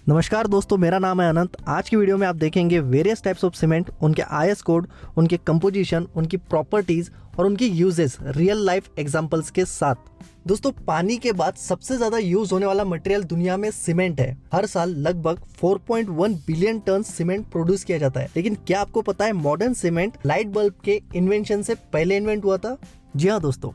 नमस्कार दोस्तों, मेरा नाम है अनंत। आज की वीडियो में आप देखेंगे वेरियस टाइप्स ऑफ सीमेंट, उनके आईएस कोड, उनके कंपोजिशन, उनकी प्रॉपर्टीज और उनकी यूजेस रियल लाइफ एग्जांपल्स के साथ। दोस्तों, पानी के बाद सबसे ज्यादा यूज होने वाला मटेरियल दुनिया में सीमेंट है। हर साल लगभग 4.1 बिलियन टन सीमेंट प्रोड्यूस किया जाता है। लेकिन क्या आपको पता है मॉडर्न सीमेंट लाइट बल्ब के इन्वेंशन से पहले इन्वेंट हुआ था? जी हाँ दोस्तों,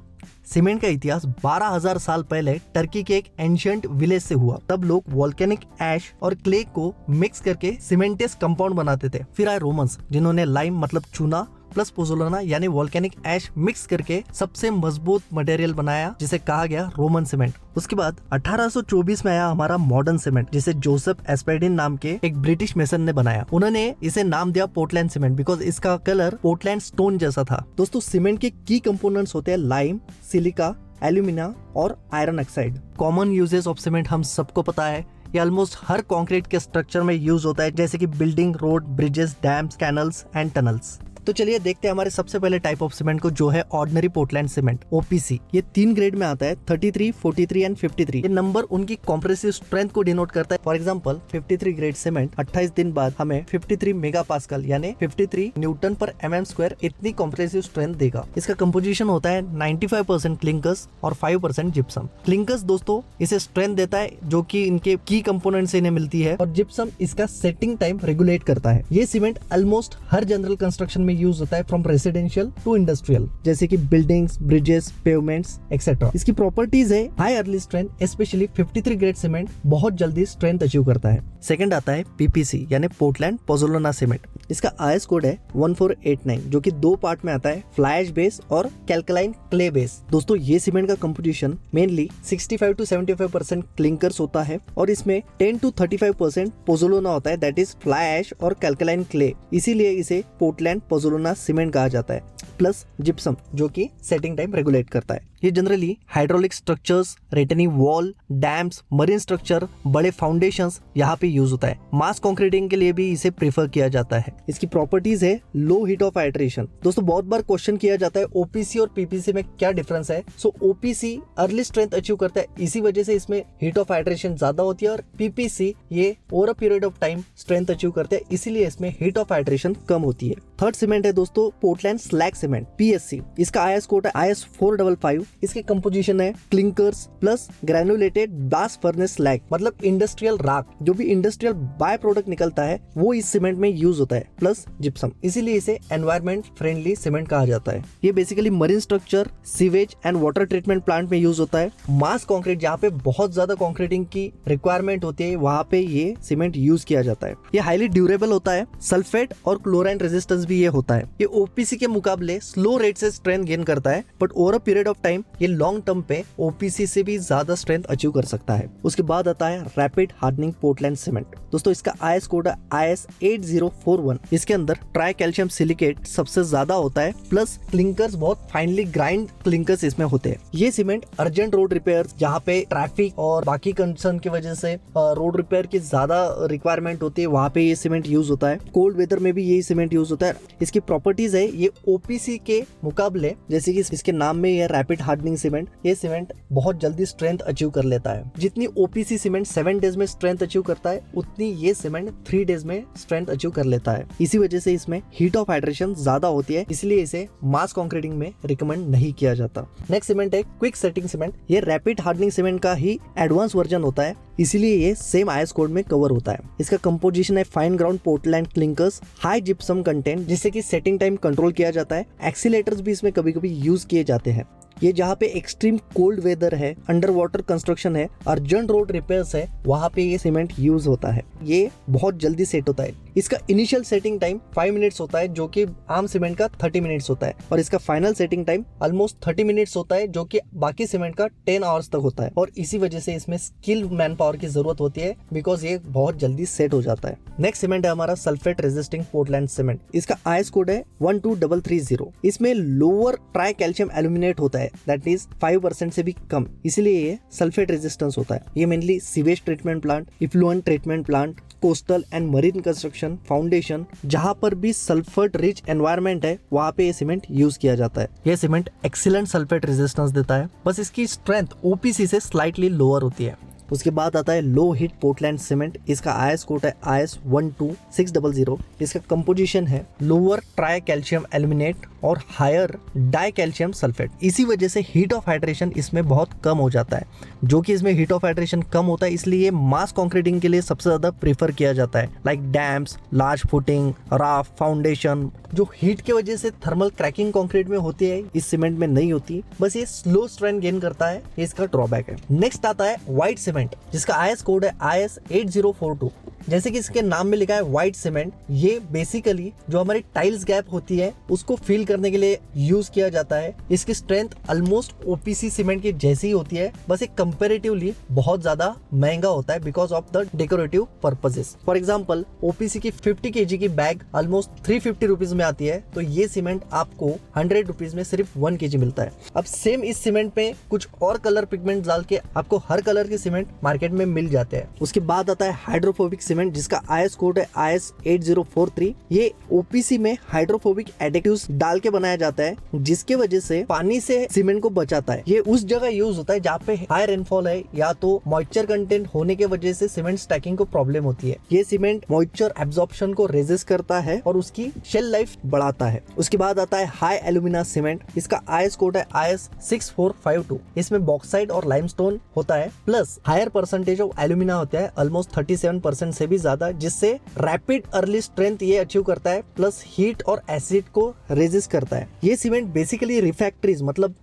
सीमेंट का इतिहास 12,000 साल पहले टर्की के एक एंशिएंट विलेज से हुआ। तब लोग वोल्केनिक ऐश और क्ले को मिक्स करके सीमेंटियस कंपाउंड बनाते थे। फिर आए रोमन्स, जिन्होंने लाइम मतलब चूना प्लस पोजोलाना यानी वोल्केनिक ऐश मिक्स करके सबसे मजबूत मटेरियल बनाया, जिसे कहा गया रोमन सीमेंट। उसके बाद 1824 में आया हमारा मॉडर्न सीमेंट, जिसे जोसेफ एस्पेडिन नाम के एक ब्रिटिश मेसन ने बनाया। उन्होंने इसे नाम दिया पोर्टलैंड सीमेंट बिकॉज इसका कलर पोर्टलैंड स्टोन जैसा था। दोस्तों, सीमेंट के की कंपोनेंट्स होते हैं लाइम, सिलिका, एल्यूमिना और iron oxide. Common uses of cement हम सबको पता है। ये ऑलमोस्ट हर कंक्रीट के स्ट्रक्चर में यूज होता है, जैसे कि building, road, bridges, dams, canals and tunnels. तो चलिए देखते हैं हमारे सबसे पहले टाइप ऑफ सीमेंट को, जो है ऑर्डिनरी पोर्टलैंड सीमेंट ओपीसी। ये 3 ग्रेड में आता है, 33, 43 एंड 53। ये नंबर उनकी कॉम्प्रेसिव स्ट्रेंथ को डिनोट करता है। फॉर एग्जांपल 53 ग्रेड सीमेंट 28 दिन बाद हमें 53 मेगापास्कल यानी 53 न्यूटन पर mm स्क्वायर इतनी कॉम्प्रेसिव स्ट्रेंथ देगा। इसका कंपोजिशन होता है 95% क्लिंकर्स और 5% जिप्सम। क्लिंकर्स दोस्तों इसे स्ट्रेंथ देता है, जो कि इनके की कंपोनेंट से इन्हें मिलती है, और जिप्सम इसका सेटिंग टाइम रेगुलेट करता है। ये सीमेंट ऑलमोस्ट हर जनरल कंस्ट्रक्शन में यूज होता है, फ्रॉम रेसिडेंशियल टू इंडस्ट्रियल, जैसे कि बिल्डिंग्स, ब्रिजेस, पेवमेंट्स एक्सेट्रा। इसकी प्रॉपर्टीज है high early strength, specially 53 grade cement बहुत जल्दी स्ट्रेंथ अचीव करता है। सेकंड आता है पीपीसी यानी पोर्टलैंड पोजोलाना सीमेंट। इसका आईएस कोड है 1489, जो कि 2 पार्ट में आता है, फ्लाई ऐश बेस और कैल्कलाइन क्ले बेस। दोस्तों, ये सीमेंट का कंपोजिशन मेनली 65 to 75% क्लिंकर्स होता है, और इसमें 10 to 35% पोजोलाना होता है, दैट इज फ्लाई ऐश और कैल्कलाइन क्ले। इसीलिए इसे पोर्टलैंड पोजोलाना सीमेंट कहा जाता है, प्लस जिप्सम, जो कि सेटिंग टाइम रेगुलेट करता है। ये generally hydraulic structures, retaining wall, dams, marine structure, बड़े फाउंडेशंस यहाँ पे यूज होता है। मास कंक्रीटिंग के लिए भी इसे प्रेफर किया जाता है। इसकी प्रॉपर्टीज है लो हीट ऑफ हाइड्रेशन। दोस्तों, बहुत बार क्वेश्चन किया जाता है ओपीसी और पीपीसी में क्या डिफरेंस है। सो ओपीसी अर्ली स्ट्रेंथ अचीव करता है, इसी वजह से इसमें हीट ऑफ हाइड्रेशन ज्यादा होती है, और पीपीसी ये over a period of time strength achieve करते हैं, इसीलिए इसमें हीट ऑफ हाइड्रेशन कम होती है। थर्ड सीमेंट है दोस्तों पोर्टलैंड स्लैग सीमेंट, पीएससी। इसका आईएस कोड है IS 455। इसके कंपोजिशन है clinkers plus granulated blast furnace slag, मतलब इंडस्ट्रियल राख। जो भी इंडस्ट्रियल बाय प्रोडक्ट निकलता है वो इस सीमेंट में यूज होता है, प्लस जिप्सम। इसीलिए इसे एनवायरमेंट फ्रेंडली सीमेंट कहा जाता है। ये basically marine structure, sewage and water treatment plant में यूज होता है। मास कॉन्क्रीट, जहाँ पे बहुत ज्यादा कॉन्क्रीटिंग की रिक्वायरमेंट होती है, वहाँ पे ये सीमेंट यूज किया जाता है। ये हाईली ड्यूरेबल होता है, सल्फेट और क्लोराइन रेजिस्टेंस भी ये होता है। ये ओपीसी के मुकाबले स्लो रेट से स्ट्रेंथ गेन करता है, but over a period of time ये लॉन्ग टर्म पे ओपीसी से भी ज्यादा स्ट्रेंथ अचीव कर सकता है। उसके बाद आता है रैपिड हार्डनिंग पोर्टलैंड सीमेंट। दोस्तों, इसका आईएस कोड है IS 8041। इसके अंदर ट्राई कैल्शियम सिलिकेट सबसे ज्यादा होता है, प्लस क्लिंकर्स बहुत फाइनली ग्राइंड क्लिंकर्स इसमें होते हैं। ये सीमेंट अर्जेंट रोड रिपेयर, जहाँ पे ट्रैफिक और बाकी कंसर्न की वजह से रोड रिपेयर की ज्यादा रिक्वायरमेंट होती है, वहाँ पे ये सीमेंट यूज होता है। कोल्ड वेदर में भी यही सीमेंट यूज होता है। इसकी प्रॉपर्टीज है ये ओपीसी के मुकाबले, जैसे कि इसके नाम में ये रैपिड हार्डनिंग सीमेंट, ये सीमेंट बहुत जल्दी स्ट्रेंथ अचीव कर लेता है। जितनी ओपीसी सीमेंट 7 डेज में स्ट्रेंथ अचीव करता है, उतनी ये सीमेंट 3 डेज में स्ट्रेंथ अचीव कर लेता है। इसी वजह से इसमें हीट ऑफ हाइड्रेशन ज्यादा होती है, इसलिए इसे मास कंक्रीटिंग में रिकमेंड नहीं किया जाता। नेक्स्ट सीमेंट है क्विक सेटिंग सीमेंट। ये रैपिड हार्डनिंग सीमेंट का ही एडवांस वर्जन होता है, इसीलिए ये सेम आईएस कोड में कवर होता है। इसका कंपोजिशन है fine ground Portland clinkers, high gypsum content, जिससे कि सेटिंग टाइम कंट्रोल किया जाता है। एक्सीलेटर्स भी इसमें कभी कभी यूज किए जाते हैं। ये जहाँ पे एक्सट्रीम कोल्ड वेदर है, अंडर वाटर कंस्ट्रक्शन है, अर्जेंट रोड रिपेयर्स है, वहाँ पे ये सीमेंट यूज होता है। ये बहुत जल्दी सेट होता है। इसका इनिशियल सेटिंग टाइम 5 मिनट्स होता है, जो कि आम सीमेंट का 30 मिनट्स होता है, और इसका final setting time almost 30 minutes होता है, जो कि बाकी सीमेंट का 10 आवर्स तक होता है। और इसी वजह से इसमें स्किल मैन पावर की जरूरत होती है, बिकॉज ये बहुत जल्दी सेट हो जाता है। नेक्स्ट सीमेंट है हमारा सल्फेट रेजिस्टिंग पोर्टलैंड सीमेंट। इसका आईएस कोड है 12330। इसमें लोअर ट्राई कैल्शियम एल्यूमिनेट होता है, दैट इज 5% से भी कम, इसलिए ये सल्फेट रेजिस्टेंस होता है। ये mainly sewage treatment plant, effluent treatment plant, coastal and marine construction, foundation, जहां पर भी सल्फर रिच एनवायरनमेंट है, वहां पे ये सीमेंट यूज किया जाता है। ये सीमेंट एक्सीलेंट सल्फेट रेजिस्टेंस देता है, बस इसकी स्ट्रेंथ ओपीसी से स्लाइटली लोअर होती है। उसके बाद आता है लो हीट पोर्टलैंड सीमेंट। इसका आईएस कोड है IS 12600। इसका कंपोजिशन है लोअर ट्राई कैल्शियम एल्यूमिनेट और हायर डाई कैल्शियम सल्फेट। इसी वजह से हीट ऑफ हाइड्रेशन इसमें बहुत कम हो जाता है। जो कि इसमें हीट ऑफ हाइड्रेशन कम होता है इसलिए मास कंक्रीटिंग के लिए सबसे ज्यादा प्रेफर किया जाता है, like dams, large footing, raft, foundation. जो हीट की वजह से थर्मल क्रैकिंग कंक्रीट में होती है इस सीमेंट में नहीं होती, बस ये स्लो स्ट्रेंथ गेन करता है, ये इसका ड्रॉबैक है। नेक्स्ट आता है व्हाइट सीमेंट, जिसका आईएस कोड है IS 8042। जैसे कि इसके नाम में लिखा है व्हाइट सीमेंट, ये बेसिकली जो हमारी टाइल्स गैप होती है उसको फिल करने के लिए यूज किया जाता है। इसकी स्ट्रेंथ ऑलमोस्ट ओपीसी सीमेंट की जैसी ही होती है, बस एक कंपैरेटिवली बहुत ज्यादा महंगा होता है because of the decorative purposes. For example OPC की 50 kg की बैग ऑलमोस्ट 350 रुपीज में आती है, तो ये सीमेंट आपको 100 रुपीज में सिर्फ 1 kg मिलता है। अब सेम इस सीमेंट पे कुछ और कलर पिगमेंट डाल के आपको हर कलर के सीमेंट मार्केट में मिल जाते हैं। उसके बाद आता है हाइड्रोफोबिक सीमेंट, जिसका आईएस कोड है IS 8043। ये ओपीसी में हाइड्रोफोबिक एडिटिव्स डाल के बनाया जाता है, जिसके वजह से पानी से सीमेंट को बचाता है। ये उस जगह यूज होता है जहाँ पे हाई रेनफॉल है या तो मॉइस्चर कंटेंट होने के वजह से सीमेंट स्टैकिंग को प्रॉब्लम होती है। ये सीमेंट मॉइस्चर एब्जॉर्प्शन को रेजिस्ट करता है और उसकी शेल लाइफ बढ़ाता है। उसके बाद आता है हाई एल्यूमिना सीमेंट। इसका आईएस कोड है IS 6452। इसमें बॉक्साइट और लाइमस्टोन होता है, plus higher percentage of alumina होता है, ऑलमोस्ट 37% से भी ज्यादा, जिससे रैपिड अर्ली स्ट्रेंथ ये अचीव करता है, प्लस हीट और एसिड को रेजिस्ट करता है। ये सीमेंट बेसिकली रिफैक्ट्रीज मतलब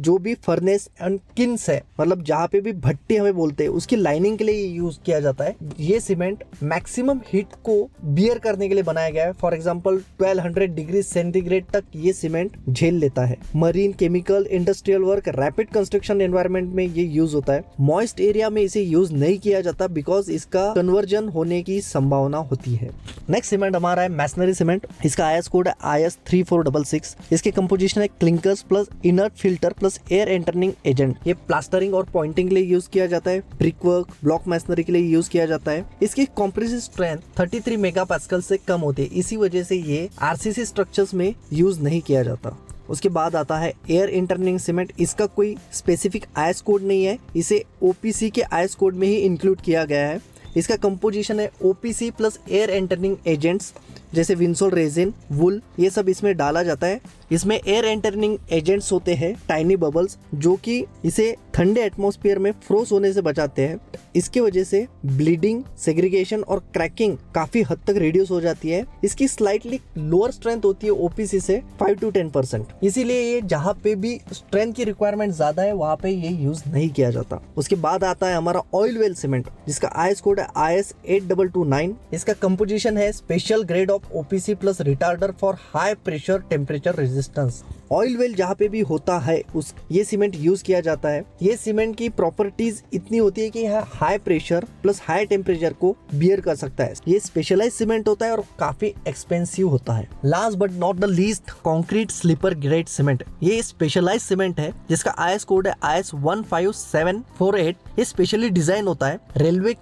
जो भी फर्नेस एंड किन्स है, मतलब जहाँ पे भी भट्टी हमें बोलते हैं, उसकी लाइनिंग के लिए यूज किया जाता है। ये सीमेंट मैक्सिमम हीट को बियर करने के लिए बनाया गया है। फॉर एग्जांपल 1200 डिग्री सेंटीग्रेड तक ये सीमेंट झेल लेता है। Marine, chemical, industrial work, rapid construction environment में ये यूज होता है। मॉइस्ट एरिया में इसे यूज नहीं किया जाता बिकॉज इसका कन्वर्जन होने की संभावना होती है। नेक्स्ट सीमेंट हमारा है मैसनरी सीमेंट। इसका आईएस कोड है IS 3466। इसके कंपोजिशन है clinkers plus inert filter plus air entraining agent. ये प्लास्टरिंग और पॉइंटिंग के लिए यूज किया जाता है, ब्रिक वर्क, ब्लॉक मैसनरी के लिए यूज किया जाता है। इसकी कॉम्प्रेसिव स्ट्रेंथ 33 मेगापास्कल से कम होती है, इसी वजह से ये आरसीसी स्ट्रक्चर्स में यूज नहीं किया जाता। उसके बाद आता है एयर इंटरनिंग सीमेंट। इसका कोई स्पेसिफिक आईएस कोड नहीं है, इसे ओपीसी के आईएस कोड में ही इंक्लूड किया गया है। इसका कंपोजिशन है ओपीसी प्लस एयर एंटरनिंग एजेंट्स जैसे विंसोल रेजिन, वुल, ये सब इसमें डाला जाता है। इसमें एयर एंटरनिंग एजेंट्स होते हैं टाइनी बबल्स, जो कि इसे ठंडे एटमॉस्फेयर में फ्रोज होने से बचाते हैं। इसके वजह से ब्लीडिंग, सेग्रीगेशन और क्रैकिंग काफी हद तक रिड्यूस हो जाती है। इसकी स्लाइटली लोअर स्ट्रेंथ होती है ओपीसी से 5 to 10%, इसीलिए ये जहाँ पे भी स्ट्रेंथ की रिक्वायरमेंट ज्यादा है वहाँ पे ये यूज नहीं किया जाता। उसके बाद आता है हमारा ऑयल वेल सीमेंट, जिसका आईएस कोड है IS 8229। इसका कंपोजिशन है special grade of OPC plus retarder for high pressure temperature resistance. Oil well जहाँ पे भी होता है उस ये सीमेंट यूज किया जाता है। ये सीमेंट की प्रॉपर्टीज इतनी होती है कि यह high pressure plus high temperature को बियर कर सकता है। ये स्पेशलाइज सीमेंट होता है और काफी एक्सपेंसिव होता है। Last but not the least, concrete sleeper grade cement. ये स्पेशलाइज सीमेंट है जिसका आईएस कोड है IS 15748। ये स्पेशली डिजाइन होता है रेलवे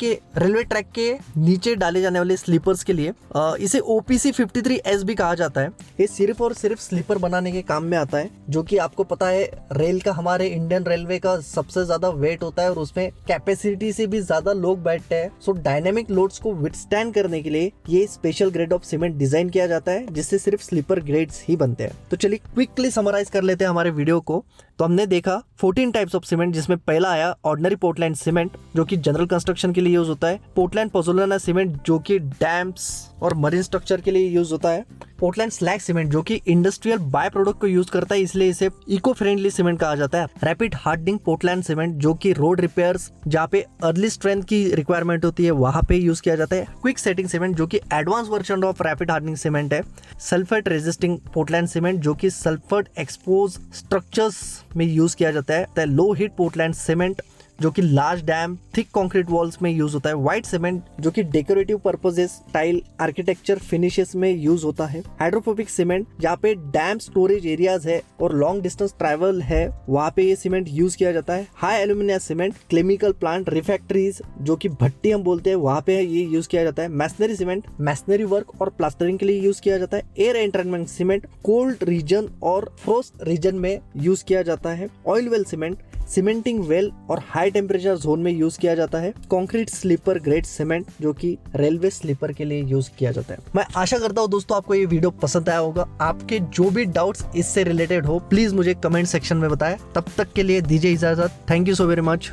ट्रैक के नीचे डाले जाने वाले स्लीपर्स के लिए। इसे OPC 53S भी कहा जाता है। ये सिर्फ और सिर्फ स्लीपर बनाने के काम में आता है, जो कि आपको पता है रेल का, हमारे इंडियन रेलवे का सबसे ज्यादा वेट होता है और उसमें कैपेसिटी से भी ज्यादा लोग बैठते हैं। सो डायनेमिक लोड्स को विथस्टैंड करने के लिए ये special grade of cement design किया जाता है, जिससे सिर्फ स्लीपर ग्रेड्स ही बनते हैं। तो चलिए क्विकली समराइज कर लेते हैं हमारे वीडियो को। तो हमने देखा 14 टाइप्स ऑफ सीमेंट, जिसमें पहला आया ऑर्डिनरी पोर्टलैंड सीमेंट, जो कि जनरल कंस्ट्रक्शन के लिए यूज होता है। पोर्टलैंड पोज़ोलाना सीमेंट, जो कि डैम्स और मरीन स्ट्रक्चर के लिए यूज होता है। पोर्टलैंड स्लैग सीमेंट, जो कि इंडस्ट्रियल बाय प्रोडक्ट को यूज करता है, इसलिए इसे इको फ्रेंडली सीमेंट कहा जाता है। रैपिड हार्डनिंग पोर्टलैंड सीमेंट, जो कि रोड रिपेयर्स, जहाँ पे अर्ली स्ट्रेंथ की रिक्वायरमेंट होती है, वहां पे यूज किया जाता है। क्विक सेटिंग सीमेंट, जो कि advance version of rapid hardening cement है। सल्फेट रेजिस्टिंग पोर्टलैंड सीमेंट, जो कि सल्फेट एक्सपोज स्ट्रक्चर्स में यूज किया जाता है। लो हीट पोर्टलैंड सीमेंट, जो कि large dam, thick concrete walls में यूज होता है। व्हाइट सीमेंट, जो कि decorative purposes, tile, architecture, finishes में यूज होता है। हाइड्रोफोबिक सीमेंट, जहाँ पे डैम स्टोरेज एरियाज है और लॉन्ग डिस्टेंस ट्रैवल है, वहाँ पे ये सीमेंट यूज किया जाता है। High aluminium cement, chemical plant, refractories, जो कि भट्टी हम बोलते हैं, वहाँ पे ये यूज किया जाता है। मैसनरी सीमेंट, मैसनरी वर्क और प्लास्टरिंग के लिए यूज किया जाता है। एयर एंटरमेंट सीमेंट, कोल्ड रीजन और फ्रोस्ट रीजन में यूज किया जाता है। Oil well cement, cementing well और हाई टेम्परेचर जोन में यूज किया जाता है। कंक्रीट स्लीपर ग्रेड सीमेंट जो कि रेलवे स्लीपर के लिए यूज किया जाता है। मैं आशा करता हूँ दोस्तों आपको ये वीडियो पसंद आया होगा। आपके जो भी डाउट्स इससे रिलेटेड हो प्लीज मुझे कमेंट सेक्शन में बताएं। तब तक के लिए दीजिए इजाजत। Thank you so very much.